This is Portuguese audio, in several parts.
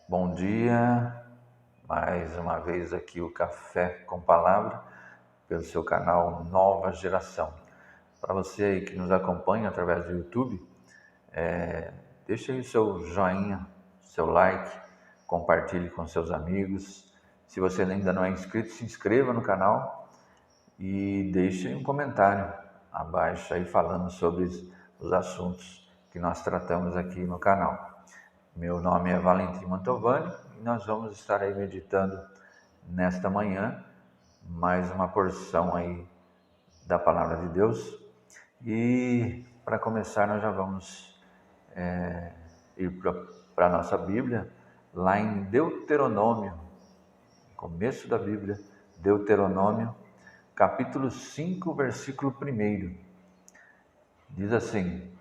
Bom dia, mais uma vez aqui o Café com Palavra, pelo seu canal Nova Geração. Para você aí que nos acompanha através do YouTube, deixe aí o seu joinha, seu like, compartilhe com seus amigos. Se você ainda não é inscrito, se inscreva no canal e deixe um comentário abaixo aí falando sobre os assuntos que nós tratamos aqui no canal. Meu nome é Valentim Mantovani e nós vamos estar aí meditando nesta manhã mais uma porção aí da Palavra de Deus. E para começar nós já vamos ir para a nossa Bíblia, lá em Deuteronômio, começo da Bíblia, Deuteronômio, capítulo 5, versículo 1. Diz assim: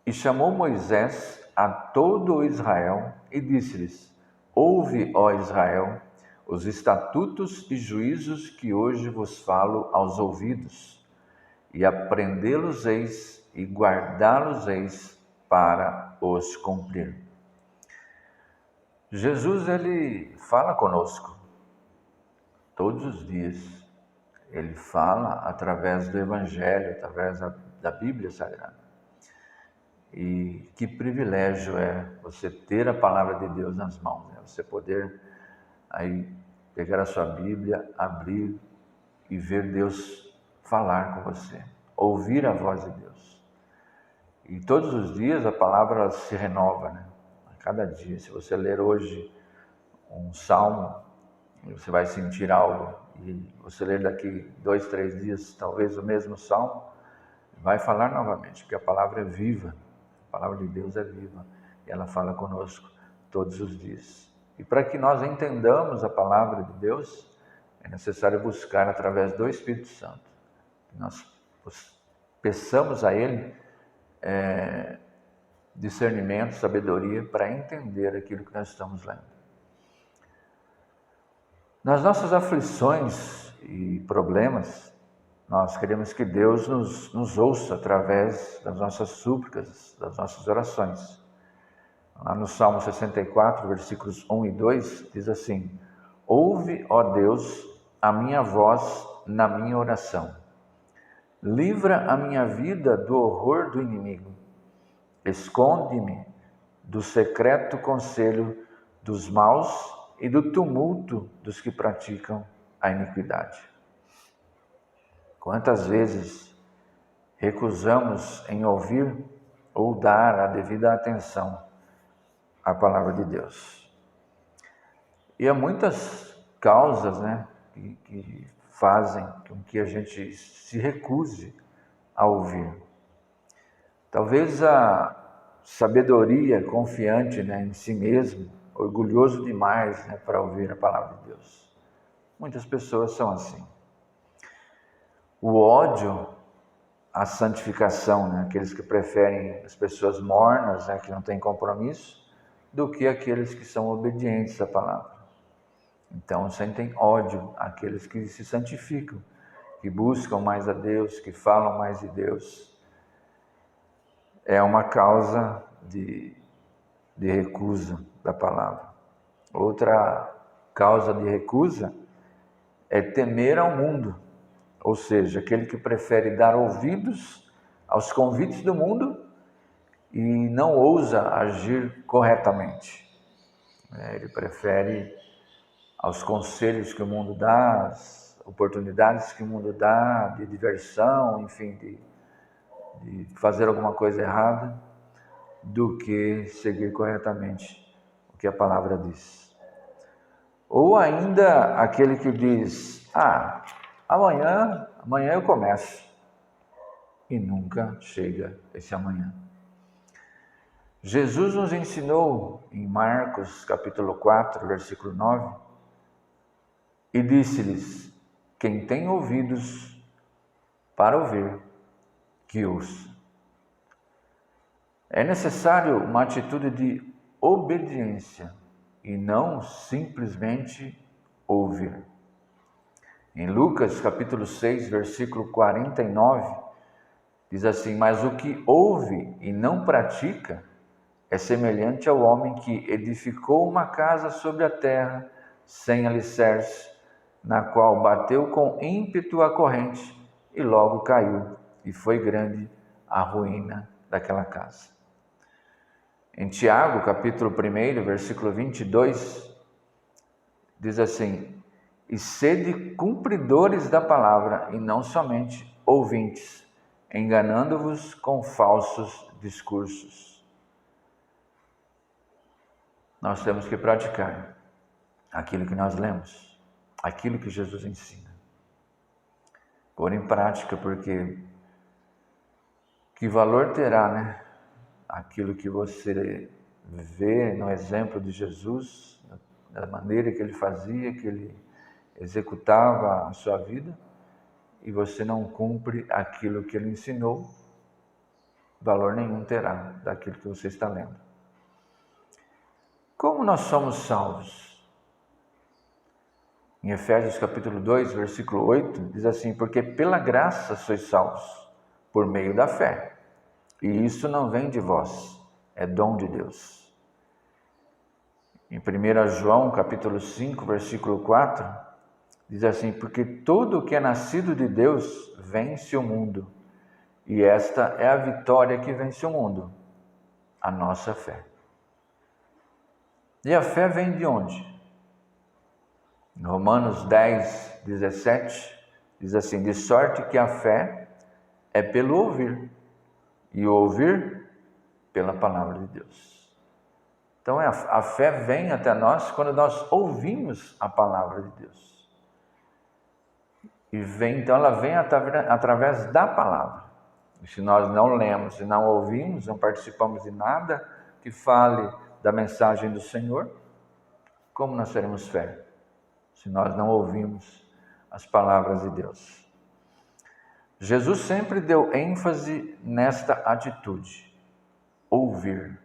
E chamou Moisés a todo o Israel e disse-lhes: Ouve, ó Israel, os estatutos e juízos que hoje vos falo aos ouvidos, e aprendê-los-eis e guardá-los-eis para os cumprir. Jesus, ele fala conosco todos os dias. Ele fala através do Evangelho, através da Bíblia Sagrada. E que privilégio é você ter a palavra de Deus nas mãos, né? Você poder aí pegar a sua Bíblia, abrir e ver Deus falar com você, ouvir a voz de Deus. E todos os dias a palavra se renova, né? A cada dia. Se você ler hoje um salmo, você vai sentir algo. E você ler daqui 2, 3 dias, talvez o mesmo salmo, vai falar novamente, porque a palavra é viva. A palavra de Deus é viva e ela fala conosco todos os dias. E para que nós entendamos a palavra de Deus, é necessário buscar através do Espírito Santo. Que nós peçamos a Ele discernimento, sabedoria para entender aquilo que nós estamos lendo. Nas nossas aflições e problemas, nós queremos que Deus nos ouça através das nossas súplicas, das nossas orações. Lá no Salmo 64, versículos 1 e 2, diz assim: Ouve, ó Deus, a minha voz na minha oração. Livra a minha vida do horror do inimigo. Esconde-me do secreto conselho dos maus e do tumulto dos que praticam a iniquidade. Quantas vezes recusamos em ouvir ou dar a devida atenção à palavra de Deus? E há muitas causas, né, que fazem com que a gente se recuse a ouvir. Talvez a sabedoria confiante, né, em si mesmo, orgulhoso demais, né, para ouvir a palavra de Deus. Muitas pessoas são assim. O ódio à santificação, né? Aqueles que preferem as pessoas mornas, né? Que não têm compromisso, do que aqueles que são obedientes à palavra. Então sentem ódio àqueles que se santificam, que buscam mais a Deus, que falam mais de Deus. É uma causa de recusa da palavra. Outra causa de recusa é temer ao mundo. Ou seja, aquele que prefere dar ouvidos aos convites do mundo e não ousa agir corretamente. Ele prefere aos conselhos que o mundo dá, às oportunidades que o mundo dá, de diversão, enfim, de fazer alguma coisa errada, do que seguir corretamente o que a palavra diz. Ou ainda aquele que diz: amanhã eu começo, e nunca chega esse amanhã. Jesus nos ensinou em Marcos capítulo 4, versículo 9, e disse-lhes: quem tem ouvidos para ouvir, que ouça. É necessário uma atitude de obediência e não simplesmente ouvir. Em Lucas capítulo 6, versículo 49, diz assim: mas o que ouve e não pratica é semelhante ao homem que edificou uma casa sobre a terra, sem alicerce, na qual bateu com ímpeto a corrente e logo caiu, e foi grande a ruína daquela casa. Em Tiago, capítulo 1, versículo 22, diz assim: e sede cumpridores da palavra, e não somente ouvintes, enganando-vos com falsos discursos. Nós temos que praticar aquilo que nós lemos, aquilo que Jesus ensina. Pôr em prática, porque que valor terá, né? Aquilo que você vê no exemplo de Jesus, da maneira que ele fazia, que ele executava a sua vida, e você não cumpre aquilo que ele ensinou, valor nenhum terá daquilo que você está lendo. Como nós somos salvos? Em Efésios capítulo 2, versículo 8, diz assim: porque pela graça sois salvos, por meio da fé. E isso não vem de vós, é dom de Deus. Em 1 João capítulo 5, versículo 4, diz assim: porque tudo o que é nascido de Deus vence o mundo, e esta é a vitória que vence o mundo, a nossa fé. E a fé vem de onde? Em Romanos 10, 17, diz assim: de sorte que a fé é pelo ouvir, e o ouvir pela palavra de Deus. Então a fé vem até nós quando nós ouvimos a palavra de Deus. Então ela vem através da palavra. E se nós não lemos e não ouvimos, não participamos de nada que fale da mensagem do Senhor, como nós teremos fé? Se nós não ouvimos as palavras de Deus. Jesus sempre deu ênfase nesta atitude, ouvir.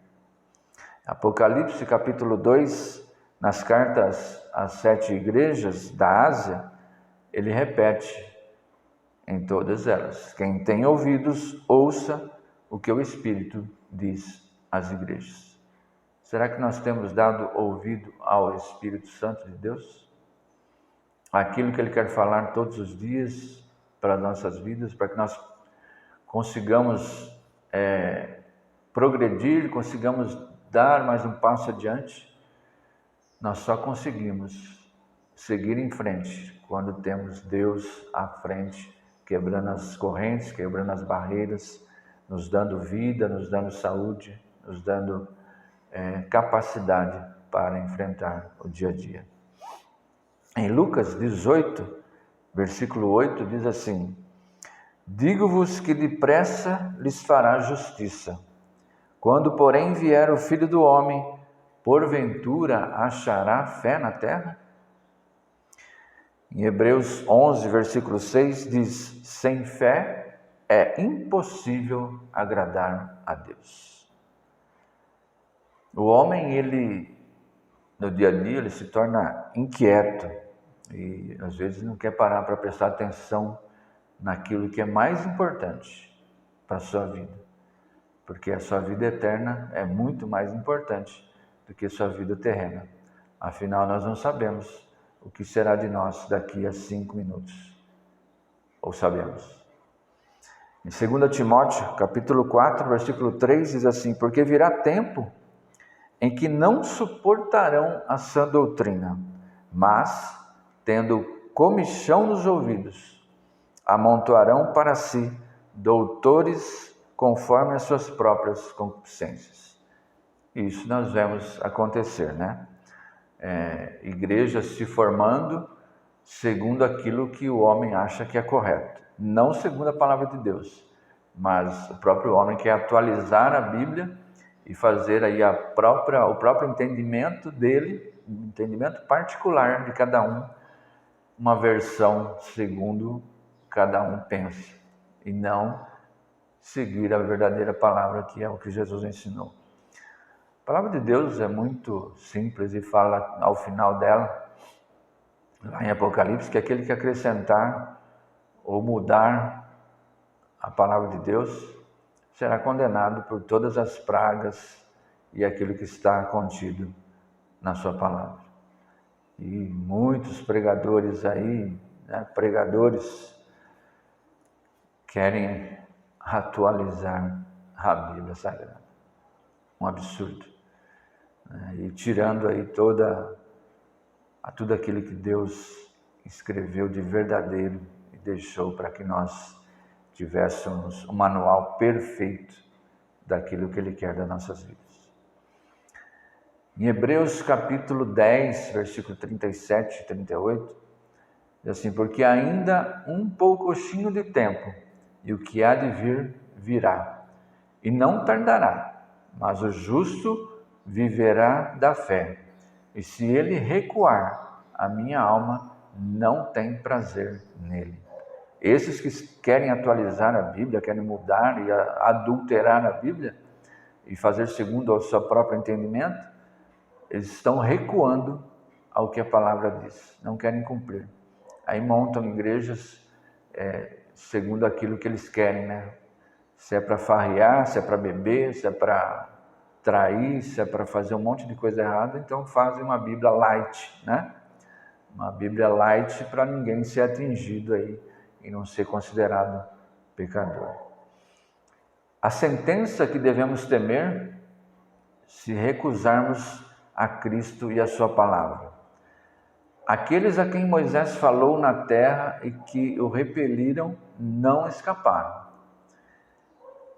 Apocalipse capítulo 2, nas cartas às 7 igrejas da Ásia, ele repete em todas elas: quem tem ouvidos, ouça o que o Espírito diz às igrejas. Será que nós temos dado ouvido ao Espírito Santo de Deus? Aquilo que ele quer falar todos os dias para as nossas vidas, para que nós consigamos progredir, consigamos dar mais um passo adiante. Nós só conseguimos seguir em frente quando temos Deus à frente, quebrando as correntes, quebrando as barreiras, nos dando vida, nos dando saúde, nos dando capacidade para enfrentar o dia a dia. Em Lucas 18, versículo 8, diz assim: digo-vos que depressa lhes fará justiça. Quando, porém, vier o Filho do Homem, porventura achará fé na terra? Em Hebreus 11, versículo 6, diz: sem fé é impossível agradar a Deus. O homem, ele no dia a dia, ele se torna inquieto e às vezes não quer parar para prestar atenção naquilo que é mais importante para a sua vida, porque a sua vida eterna é muito mais importante do que a sua vida terrena. Afinal, nós não sabemos o que será de nós daqui a 5 minutos, ou sabemos? Em 2 Timóteo, capítulo 4, versículo 3, diz assim: porque virá tempo em que não suportarão a sã doutrina, mas, tendo comichão nos ouvidos, amontoarão para si doutores conforme as suas próprias concupiscências. Isso nós vemos acontecer, né? Igrejas se formando segundo aquilo que o homem acha que é correto, não segundo a palavra de Deus, mas o próprio homem quer atualizar a Bíblia e fazer aí o próprio entendimento dele, um entendimento particular de cada um, uma versão segundo cada um pensa, e não seguir a verdadeira palavra, que é o que Jesus ensinou. A palavra de Deus é muito simples e fala ao final dela, lá em Apocalipse, que aquele que acrescentar ou mudar a palavra de Deus será condenado por todas as pragas e aquilo que está contido na sua palavra. E muitos pregadores aí, né, pregadores, querem atualizar a Bíblia Sagrada. Um absurdo. Né? E tirando aí tudo aquilo que Deus escreveu de verdadeiro e deixou para que nós tivéssemos um manual perfeito daquilo que Ele quer das nossas vidas. Em Hebreus capítulo 10, versículo 37 e 38, diz assim: porque ainda um poucochinho de tempo, e o que há de vir, virá, e não tardará, mas o justo viverá da fé. E se ele recuar, a minha alma não tem prazer nele. Esses que querem atualizar a Bíblia, querem mudar e adulterar a Bíblia, e fazer segundo o seu próprio entendimento, eles estão recuando ao que a palavra diz, não querem cumprir. Aí montam igrejas segundo aquilo que eles querem, né? Se é para farrear, se é para beber, se é para trair, se é para fazer um monte de coisa errada, então fazem uma Bíblia light, né? Uma Bíblia light para ninguém ser atingido aí e não ser considerado pecador. A sentença que devemos temer se recusarmos a Cristo e a sua palavra. Aqueles a quem Moisés falou na terra e que o repeliram não escaparam.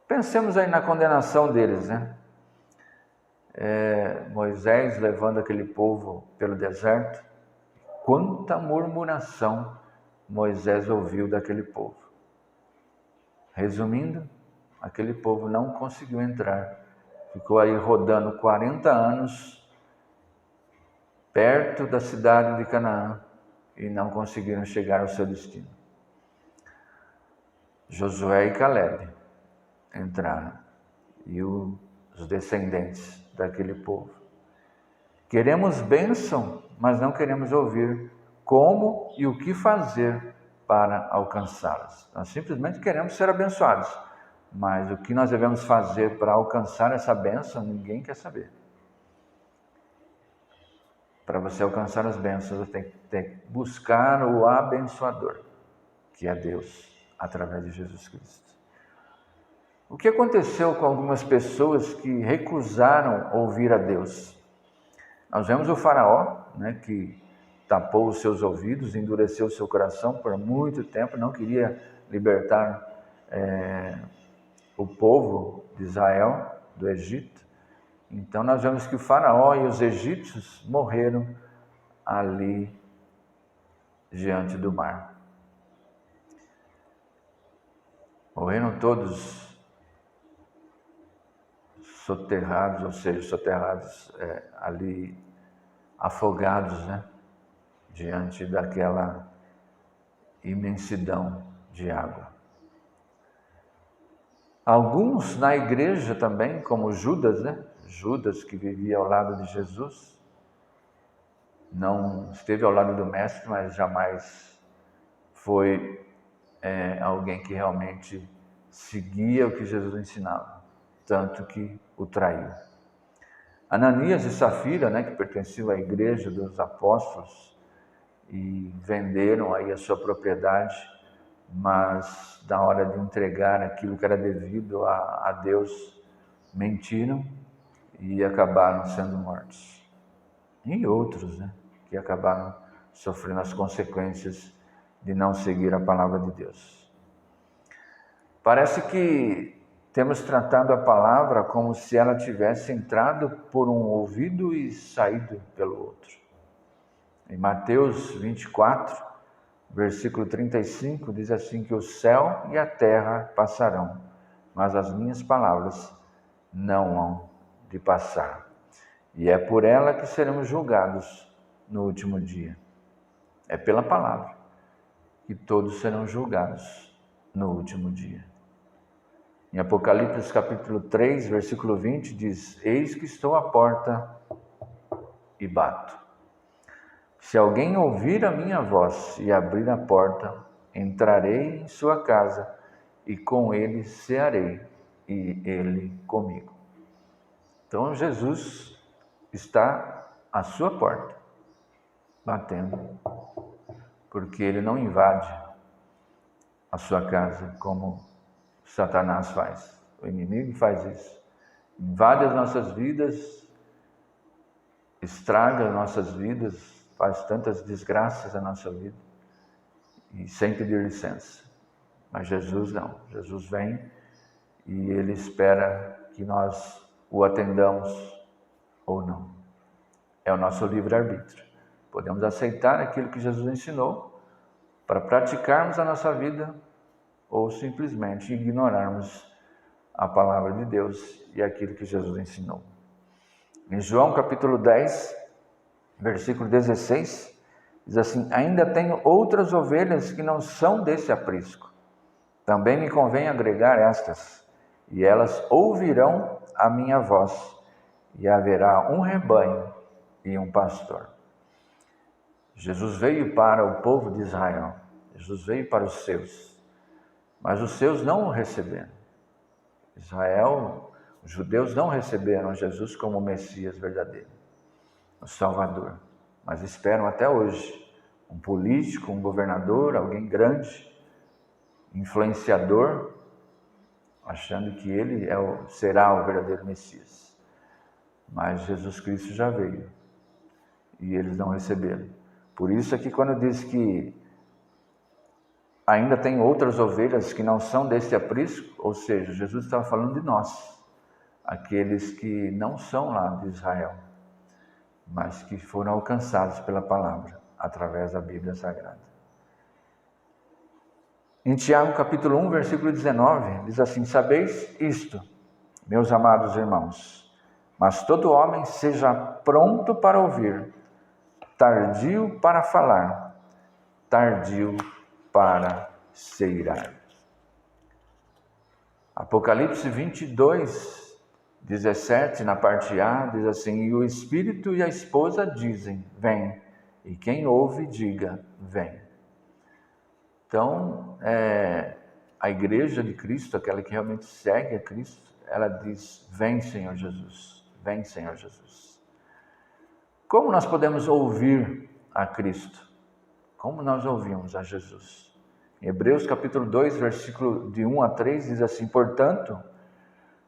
Pensemos aí na condenação deles, né? Moisés levando aquele povo pelo deserto. Quanta murmuração Moisés ouviu daquele povo. Resumindo, aquele povo não conseguiu entrar. Ficou aí rodando 40 anos perto da cidade de Canaã e não conseguiram chegar ao seu destino. Josué e Caleb entraram e os descendentes daquele povo. Queremos bênção, mas não queremos ouvir como e o que fazer para alcançá-las. Nós simplesmente queremos ser abençoados, mas o que nós devemos fazer para alcançar essa bênção, ninguém quer saber. Para você alcançar as bênçãos, você tem que buscar o abençoador, que é Deus, através de Jesus Cristo. O que aconteceu com algumas pessoas que recusaram ouvir a Deus? Nós vemos o faraó, né, que tapou os seus ouvidos, endureceu o seu coração por muito tempo, não queria libertar o povo de Israel do Egito. Então nós vemos que o faraó e os egípcios morreram ali diante do mar. Morreram todos soterrados, ou seja, soterrados ali, afogados, né? Diante daquela imensidão de água. Alguns na igreja também, como Judas, né? Judas, que vivia ao lado de Jesus, não esteve ao lado do mestre, mas jamais foi alguém que realmente seguia o que Jesus ensinava, tanto que o traiu. Ananias e Safira, né, que pertenciam à igreja dos apóstolos e venderam aí a sua propriedade, mas na hora de entregar aquilo que era devido a Deus, mentiram e acabaram sendo mortos. E outros, né, que acabaram sofrendo as consequências de não seguir a palavra de Deus. Parece que temos tratado a palavra como se ela tivesse entrado por um ouvido e saído pelo outro. Em Mateus 24, versículo 35, diz assim que o céu e a terra passarão, mas as minhas palavras não hão de passar. E é por ela que seremos julgados no último dia. É pela palavra que todos serão julgados no último dia. Em Apocalipse capítulo 3, versículo 20, diz: eis que estou à porta e bato. Se alguém ouvir a minha voz e abrir a porta, entrarei em sua casa e com ele cearei e ele comigo. Então Jesus está à sua porta, batendo, porque ele não invade a sua casa como Satanás faz. O inimigo faz isso. Invade as nossas vidas, estraga as nossas vidas, faz tantas desgraças na nossa vida e sem pedir licença. Mas Jesus não. Jesus vem e ele espera que nós o atendamos ou não. É o nosso livre-arbítrio. Podemos aceitar aquilo que Jesus ensinou para praticarmos a nossa vida ou simplesmente ignorarmos a palavra de Deus e aquilo que Jesus ensinou. Em João capítulo 10, versículo 16, diz assim: ainda tenho outras ovelhas que não são desse aprisco. Também me convém agregar estas, e elas ouvirão a minha voz, e haverá um rebanho e um pastor. Jesus veio para o povo de Israel, Jesus veio para os seus, mas os seus não o receberam. Israel, os judeus não receberam Jesus como o Messias verdadeiro, o Salvador, mas esperam até hoje um político, um governador, alguém grande, influenciador, achando que ele será o verdadeiro Messias. Mas Jesus Cristo já veio e eles não receberam. Por isso é que quando diz que ainda tem outras ovelhas que não são desse aprisco, ou seja, Jesus estava falando de nós, aqueles que não são lá de Israel, mas que foram alcançados pela palavra, através da Bíblia Sagrada. Em Tiago capítulo 1, versículo 19, diz assim: sabeis isto, meus amados irmãos, mas todo homem seja pronto para ouvir, tardio para falar, tardio para se irar. Apocalipse 22, 17, na parte A, diz assim: e o Espírito e a esposa dizem, vem, e quem ouve, diga, vem. Então, a igreja de Cristo, aquela que realmente segue a Cristo, ela diz, vem Senhor Jesus, vem Senhor Jesus. Como nós podemos ouvir a Cristo? Como nós ouvimos a Jesus? Em Hebreus capítulo 2, versículo de 1 a 3, diz assim: portanto,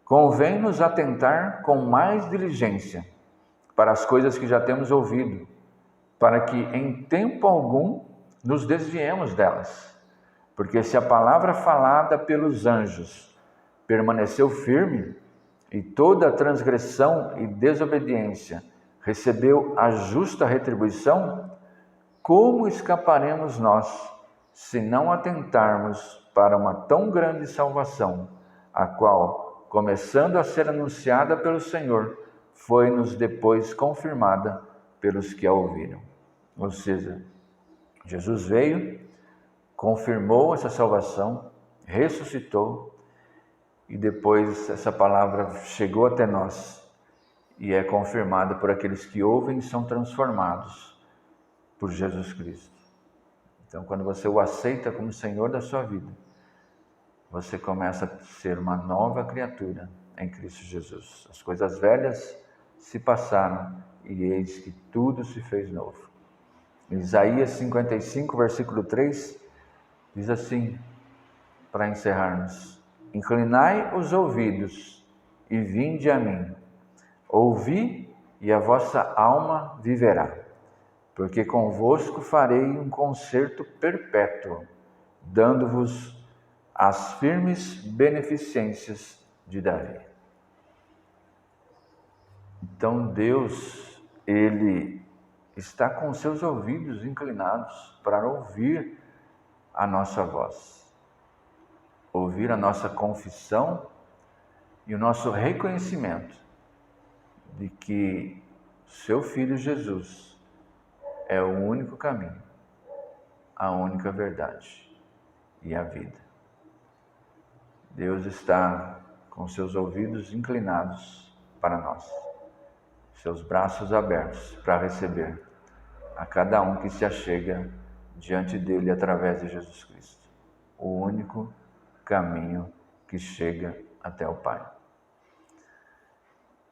convém-nos atentar com mais diligência para as coisas que já temos ouvido, para que em tempo algum nos desviemos delas. Porque se a palavra falada pelos anjos permaneceu firme, e toda transgressão e desobediência recebeu a justa retribuição, como escaparemos nós, se não atentarmos para uma tão grande salvação, a qual, começando a ser anunciada pelo Senhor, foi-nos depois confirmada pelos que a ouviram. Ou seja, Jesus veio, confirmou essa salvação, ressuscitou, e depois essa palavra chegou até nós e é confirmada por aqueles que ouvem e são transformados por Jesus Cristo. Então, quando você o aceita como Senhor da sua vida, você começa a ser uma nova criatura em Cristo Jesus. As coisas velhas se passaram e eis que tudo se fez novo. Isaías 55, versículo 3, diz assim, para encerrarmos: inclinai os ouvidos e vinde a mim. Ouvi e a vossa alma viverá. Porque convosco farei um concerto perpétuo, dando-vos as firmes beneficências de Davi. Então Deus, Ele está com seus ouvidos inclinados para ouvir a nossa voz, ouvir a nossa confissão e o nosso reconhecimento de que seu Filho Jesus é o único caminho, a única verdade e a vida. Deus está com seus ouvidos inclinados para nós, seus braços abertos para receber a cada um que se achega diante dele através de Jesus Cristo, o único caminho que chega até o Pai.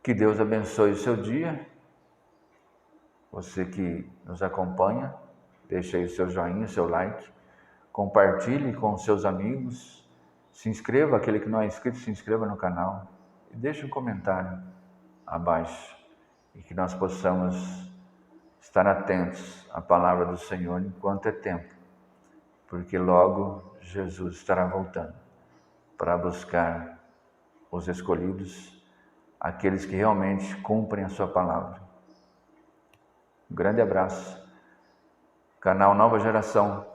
Que Deus abençoe o seu dia. Você que nos acompanha, deixe aí o seu joinha, o seu like, compartilhe com os seus amigos, se inscreva, aquele que não é inscrito, se inscreva no canal e deixe um comentário abaixo e que nós possamos estar atentos à palavra do Senhor enquanto é tempo, porque logo Jesus estará voltando para buscar os escolhidos, aqueles que realmente cumprem a sua palavra. Um grande abraço. Canal Nova Geração,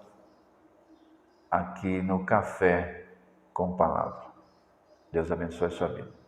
aqui no Café com Palavra. Deus abençoe a sua vida.